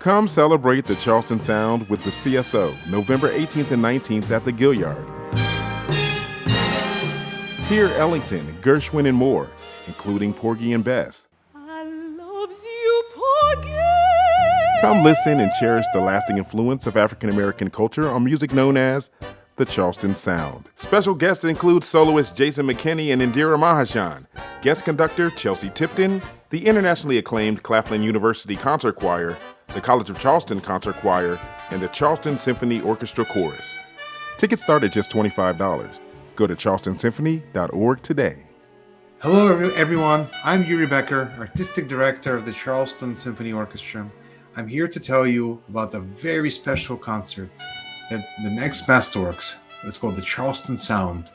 Come celebrate the Charleston Sound with the CSO, November 18th and 19th at the Gilliard. Hear Ellington, Gershwin, and more, including Porgy and Bess. I loves you, Porgy. Come listen and cherish the lasting influence of African American culture on music known as the Charleston Sound. Special guests include soloist Jason McKinney and Indira Mahajan, guest conductor Chelsea Tipton, the internationally acclaimed Claflin University Concert Choir, the College of Charleston Concert Choir, and the Charleston Symphony Orchestra Chorus. Tickets start at just $25. Go to charlestonsymphony.org today. Hello, everyone. I'm Yuriy Bekker, Artistic Director of the Charleston Symphony Orchestra. I'm here to tell you about a very special concert that the next Masterworks. It's called the Charleston Sound.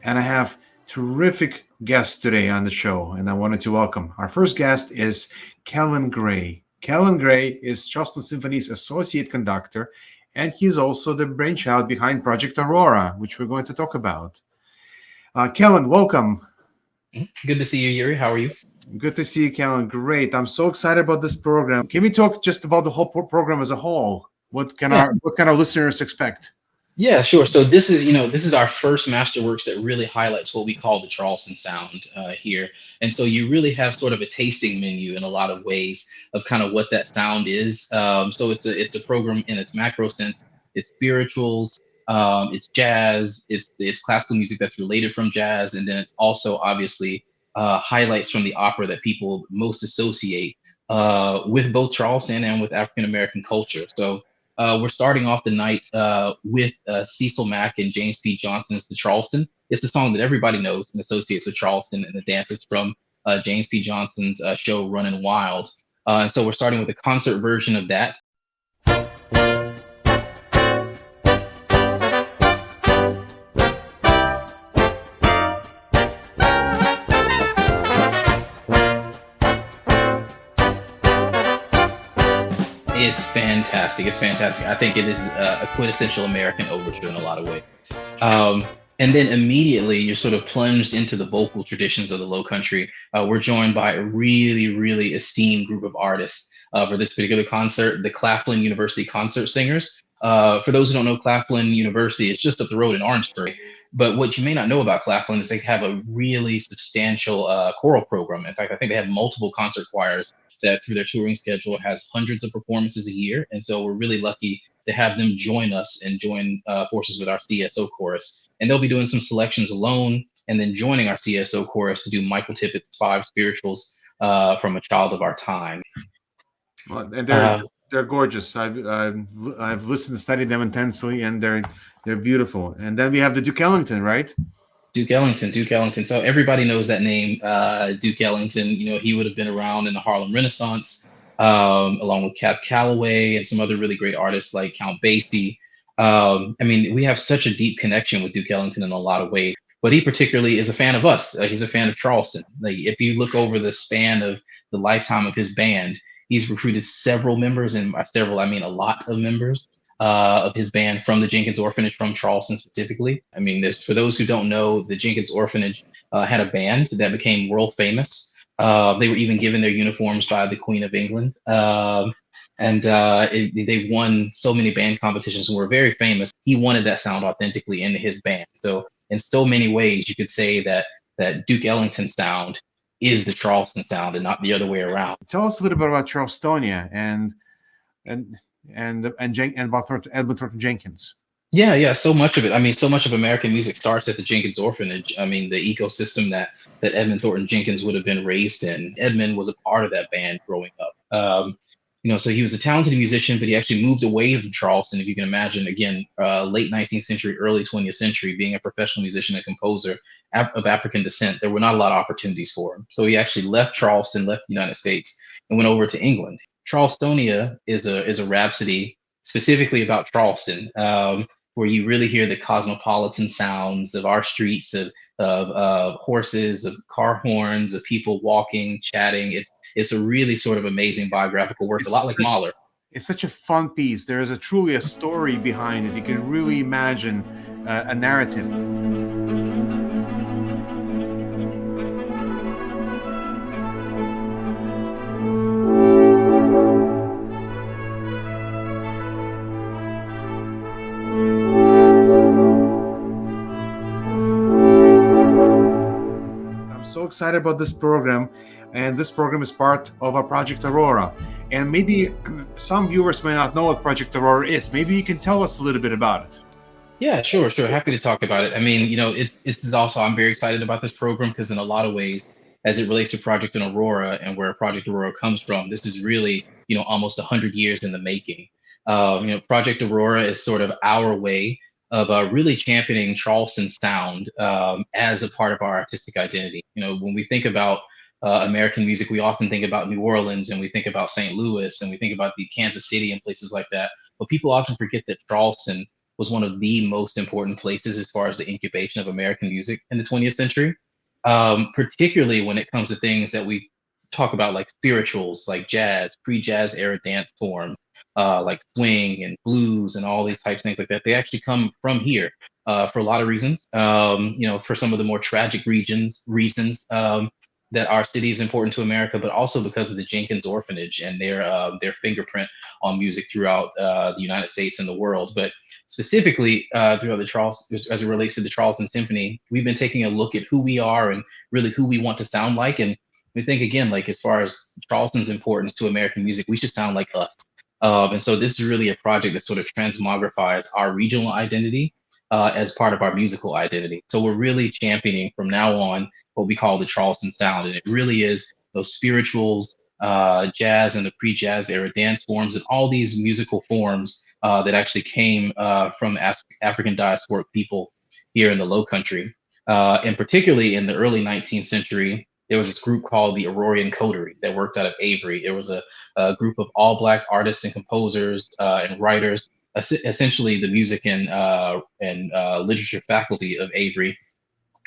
And I have terrific guests today on the show, and I wanted to welcome. Our first guest is Kellen Gray. Kellen Gray is Charleston Symphony's associate conductor, and he's also the brainchild behind Project Aurora, which we're going to talk about. Kellen, welcome. Good to see you, Yuri. How are you? Good to see you, Kellen. Great. I'm so excited about this program. Can we talk just about the whole program as a whole? What can our listeners expect? Yeah, sure. So this is our first Masterworks that really highlights what we call the Charleston Sound here. And so you really have sort of a tasting menu in a lot of ways of kind of what that sound is. So it's a program in its macro sense. It's spirituals, it's jazz, it's classical music that's related from jazz, and then it's also obviously highlights from the opera that people most associate with both Charleston and with African American culture. So we're starting off the night with Cecil Mack and James P. Johnson's "The Charleston." It's the song that everybody knows and associates with Charleston, and the dance is from James P. Johnson's show Runnin' Wild. And so we're starting with a concert version of that. It's fantastic. It's fantastic. I think it is a quintessential American overture in a lot of ways. And then immediately you're sort of plunged into the vocal traditions of the Low Country. We're joined by a really, really esteemed group of artists for this particular concert, the Claflin University Concert Singers. For those who don't know, Claflin University is just up the road in Orangeburg. But what you may not know about Claflin is they have a really substantial choral program. In fact, I think they have multiple concert choirs that through their touring schedule has hundreds of performances a year. And so we're really lucky to have them join us and join forces with our CSO Chorus. And they'll be doing some selections alone and then joining our CSO Chorus to do Michael Tippett's 5 spirituals from A Child of Our Time. Well, and they're gorgeous. I've listened to study them intensely, and they're beautiful. And then we have the Duke Ellington, right? Duke Ellington. So everybody knows that name, Duke Ellington. You know, he would have been around in the Harlem Renaissance, along with Cab Calloway and some other really great artists like Count Basie. I mean, we have such a deep connection with Duke Ellington in a lot of ways, but he particularly is a fan of us. He's a fan of Charleston. Like, if you look over the span of the lifetime of his band, he's recruited several members, and by several, I mean a lot of members of his band from the Jenkins Orphanage, from Charleston specifically. I mean, for those who don't know, the Jenkins Orphanage had a band that became world famous. They were even given their uniforms by the Queen of England. They've won so many band competitions and were very famous. He wanted that sound authentically into his band. So in so many ways, you could say that Duke Ellington sound is the Charleston sound and not the other way around. Tell us a little bit about Charlestonia and about Edmund Thornton Jenkins. Yeah. So much of it. I mean, so much of American music starts at the Jenkins Orphanage. I mean, the ecosystem that Edmund Thornton Jenkins would have been raised in. Edmund was a part of that band growing up. So he was a talented musician, but he actually moved away from Charleston. If you can imagine, again, late 19th century, early 20th century, being a professional musician and composer of African descent, there were not a lot of opportunities for him. So he actually left Charleston, left the United States, and went over to England. Charlestonia is a rhapsody specifically about Charleston, where you really hear the cosmopolitan sounds of our streets, of horses, of car horns, of people walking, chatting. It's a really sort of amazing biographical work, a lot like Mahler. It's such a fun piece. There is truly a story behind it. You can really imagine a narrative. excited about this program. And this program is part of our Project Aurora. And maybe some viewers may not know what Project Aurora is. Maybe you can tell us a little bit about it. Yeah, sure. Happy to talk about it. I mean, it's is also I'm very excited about this program because in a lot of ways, as it relates to Project Aurora and where Project Aurora comes from, this is really, almost 100 years in the making. Project Aurora is sort of our way of really championing Charleston Sound as a part of our artistic identity. When we think about American music, we often think about New Orleans and we think about St. Louis and we think about the Kansas City and places like that. But people often forget that Charleston was one of the most important places as far as the incubation of American music in the 20th century, particularly when it comes to things that we talk about like spirituals, like jazz, pre-jazz era dance forms, like swing and blues and all these types of things like that. They actually come from here for a lot of reasons. For some of the more tragic reasons that our city is important to America, but also because of the Jenkins Orphanage and their fingerprint on music throughout the United States and the world. But specifically throughout the Charleston, as it relates to the Charleston Symphony, we've been taking a look at who we are and really who we want to sound like. And we think, again, like as far as Charleston's importance to American music, we should sound like us. And so this is really a project that sort of transmogrifies our regional identity as part of our musical identity. So we're really championing from now on what we call the Charleston Sound. And it really is those spirituals, jazz and the pre-jazz era dance forms and all these musical forms that actually came from African diasporic people here in the Low Country. And particularly in the early 19th century, there was this group called the Aurorian Coterie that worked out of Avery. It was a group of all Black artists and composers and writers, essentially the music and literature faculty of Avery,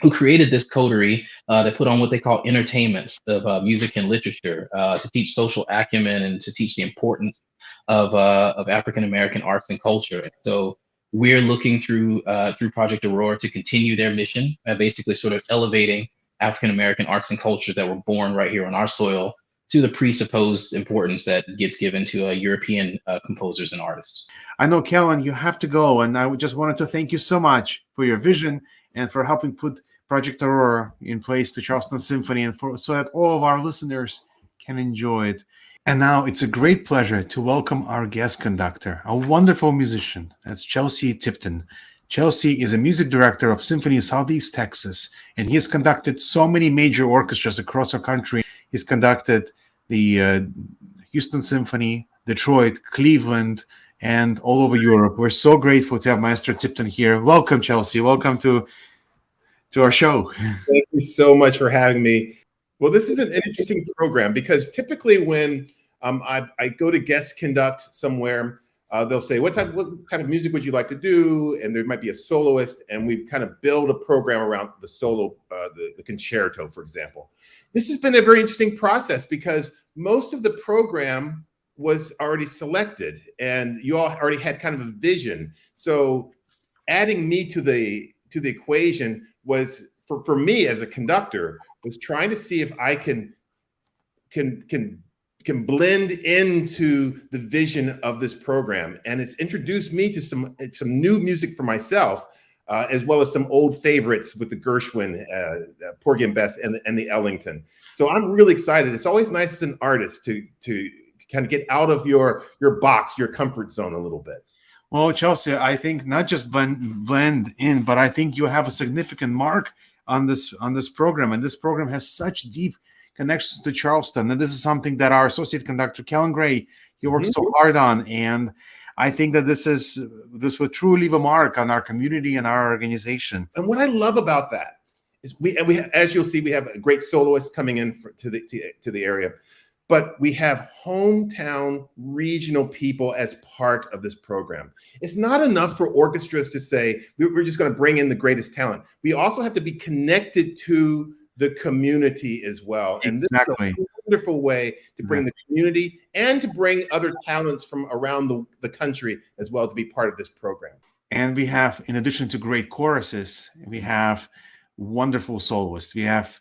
who created this coterie that put on what they call entertainments of music and literature to teach social acumen and to teach the importance of African American arts and culture. And so we're looking through Project Aurora to continue their mission, basically sort of elevating African American arts and culture that were born right here on our soil to the presupposed importance that gets given to European composers and artists. I know, Kellen, you have to go, and I just wanted to thank you so much for your vision and for helping put Project Aurora in place to Charleston Symphony and so that all of our listeners can enjoy it. And now it's a great pleasure to welcome our guest conductor, a wonderful musician. That's Chelsea Tipton. Chelsea is a music director of Symphony Southeast Texas, and he has conducted so many major orchestras across our country. He's conducted the Houston Symphony, Detroit, Cleveland, and all over Europe. We're so grateful to have Maestro Tipton here. Welcome, Chelsea. Welcome to our show. Thank you so much for having me. Well, this is an interesting program because typically when I go to guest conduct somewhere, they'll say, what kind of music would you like to do? And there might be a soloist, and we kind of build a program around the solo, the concerto, for example. This has been a very interesting process because most of the program was already selected and you all already had kind of a vision. So adding me to the equation was, for me as a conductor, was trying to see if I can blend into the vision of this program. And it's introduced me to some new music for myself, as well as some old favorites with the Gershwin, Porgy and Bess, and the Ellington. So I'm really excited. It's always nice as an artist to kind of get out of your box, your comfort zone a little bit. Well, Chelsea, I think not just blend in, but I think you have a significant mark on this program. And this program has such deep connections to Charleston. And this is something that our associate conductor, Kellen Gray, he worked so hard on. And I think that this will truly leave a mark on our community and our organization. And what I love about that is we as you'll see, we have a great soloist coming in to the area. But we have hometown regional people as part of this program. It's not enough for orchestras to say, we're just going to bring in the greatest talent. We also have to be connected to the community as well. And exactly. This is a wonderful way to bring the community and to bring other talents from around the country as well to be part of this program. And we have, in addition to great choruses, we have wonderful soloists. We have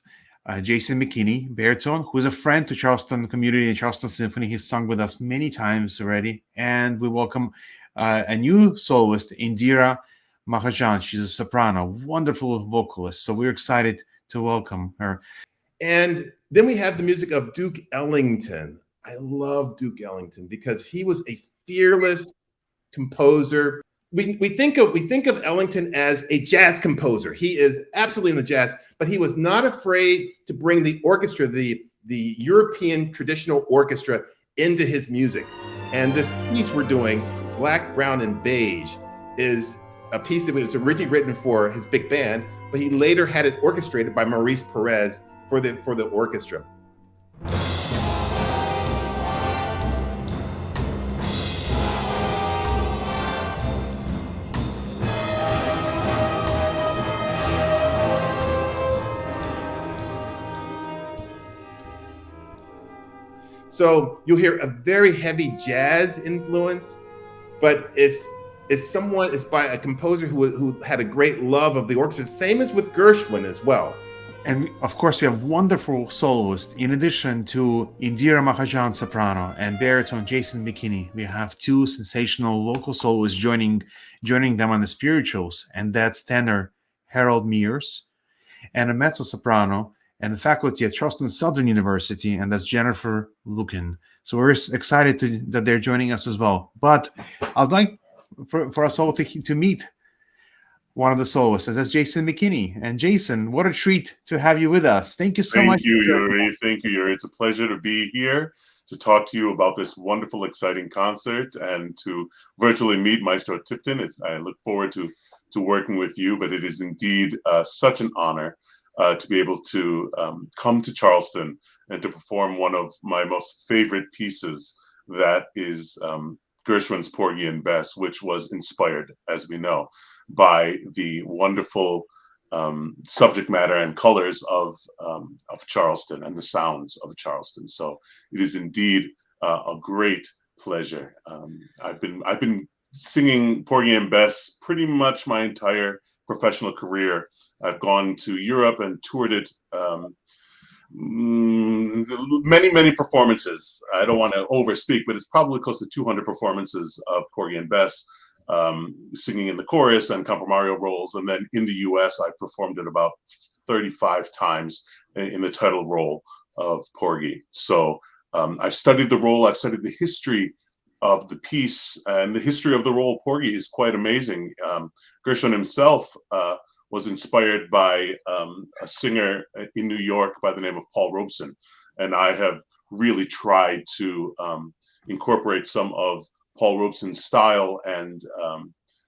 Jason McKinney, baritone, who is a friend to Charleston community and Charleston Symphony. He's sung with us many times already. And we welcome a new soloist, Indira Mahajan. She's a soprano, wonderful vocalist. So we're excited to welcome her. And then we have the music of Duke Ellington. I love Duke Ellington because he was a fearless composer. We think of Ellington as a jazz composer. He is absolutely in the jazz, but he was not afraid to bring the orchestra, the European traditional orchestra, into his music. And this piece we're doing, Black, Brown, and Beige, is a piece that was originally written for his big band, but he later had it orchestrated by Maurice Perez for the orchestra. So you'll hear a very heavy jazz influence, but it's by a composer who had a great love of the orchestra. Same as with Gershwin as well. And of course, we have wonderful soloists. In addition to Indira Mahajan soprano and baritone Jason McKinney, we have two sensational local soloists joining them on the spirituals, and that's tenor Harold Mears, and a mezzo soprano and the faculty at Charleston Southern University, and that's Jennifer Lucan. So we're excited that they're joining us as well. But I'd like for us all to meet one of the soloists. That's Jason McKinney. And Jason, what a treat to have you with us. Thank you so much. Thank you, Yuriy. It's a pleasure to be here to talk to you about this wonderful, exciting concert and to virtually meet Maestro Tipton. I look forward to working with you, but it is indeed such an honor to be able to come to Charleston and to perform one of my most favorite pieces, that is Gershwin's Porgy and Bess, which was inspired, as we know, by the wonderful subject matter and colors of Charleston and the sounds of Charleston. So it is indeed a great pleasure. I've been singing Porgy and Bess pretty much my entire professional career. I've gone to Europe and toured it. Many performances. I don't want to overspeak, but it's probably close to 200 performances of Porgy and Bess, singing in the chorus and compromario roles. And then in the US, I've performed it about 35 times in the title role of Porgy. So I've studied the role, I've studied the history of the piece, and the history of the role of Porgy is quite amazing. Gershwin himself was inspired by a singer in New York by the name of Paul Robeson. And I have really tried to incorporate some of Paul Robeson's style and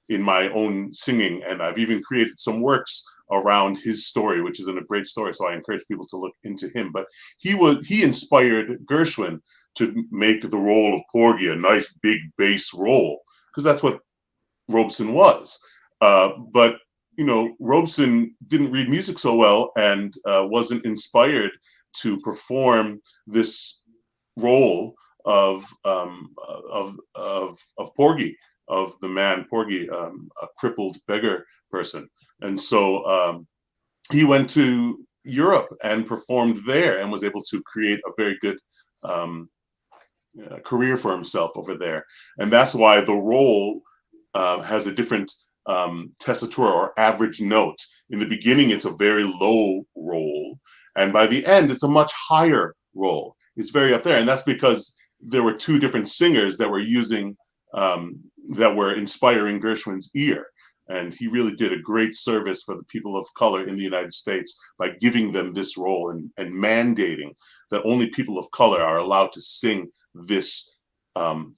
in my own singing. And I've even created some works around his story, which is a great story. So I encourage people to look into him. But he inspired Gershwin to make the role of Porgy a nice big bass role, because that's what Robeson was. But Robeson didn't read music so well and wasn't inspired to perform this role of Porgy, of the man Porgy, a crippled beggar person. And so he went to Europe and performed there and was able to create a very good career for himself over there. And that's why the role has a different tessitura or average note. In the beginning, it's a very low roll, and by the end, it's a much higher roll. It's very up there, and that's because there were two different singers that were using that were inspiring Gershwin's ear. And he really did a great service for the people of color in the United States by giving them this role and mandating that only people of color are allowed to sing this,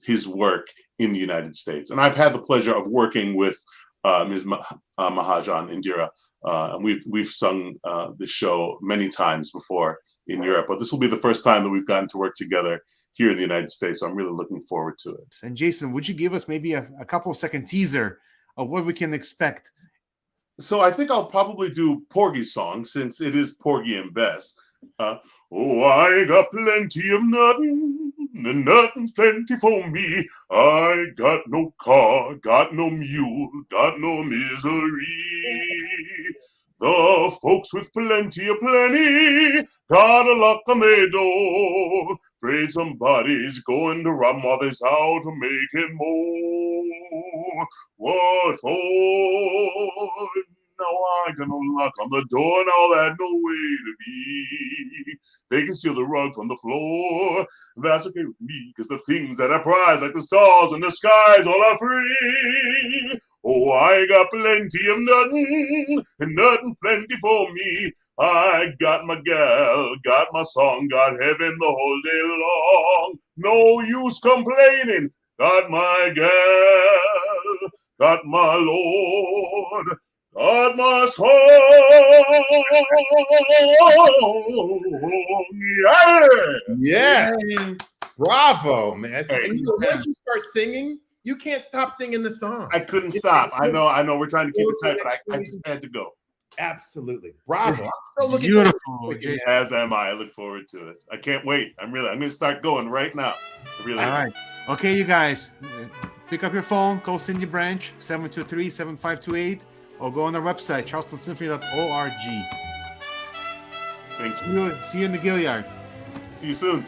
his work in the United States. And I've had the pleasure of working with Ms. Mahajan, Indira, and we've sung this show many times before in Europe, but this will be the first time that we've gotten to work together here in the United States. So I'm really looking forward to it. And Jason, would you give us maybe a couple of second teaser of what we can expect? So I think I'll probably do Porgy's song, since it is Porgy and Bess. Oh, I got plenty of nothing, and nothing's plenty for me. I got no car, got no mule, got no misery. The folks with plenty of plenty got a lock on their door. Afraid somebody's going to rob mother's house to make it more. What for? Now I got no lock on the door, now that no way to be. They can steal the rug from the floor. That's okay with me, because the things that I prize, like the stars and the skies, all are free. Oh, I got plenty of nothing, and nothing plenty for me. I got my gal, got my song, got heaven the whole day long. No use complaining. Got my gal, got my Lord, got my song. Yes. Yay. Bravo, man. Hey, And once you start singing, you can't stop singing the song. I couldn't stop. I know we're trying to keep it tight, but I just had to go. Absolutely. Bravo. It's I'm so looking beautiful, forward to it, Jason. As am I. I look forward to it. I can't wait. I'm going to start going right now. I really All am. right. Okay, you guys, pick up your phone, call Cindy Branch, 723-7528, or go on our website, charlestonsymphony.org. Thanks. See you in the Gilliard. See you soon.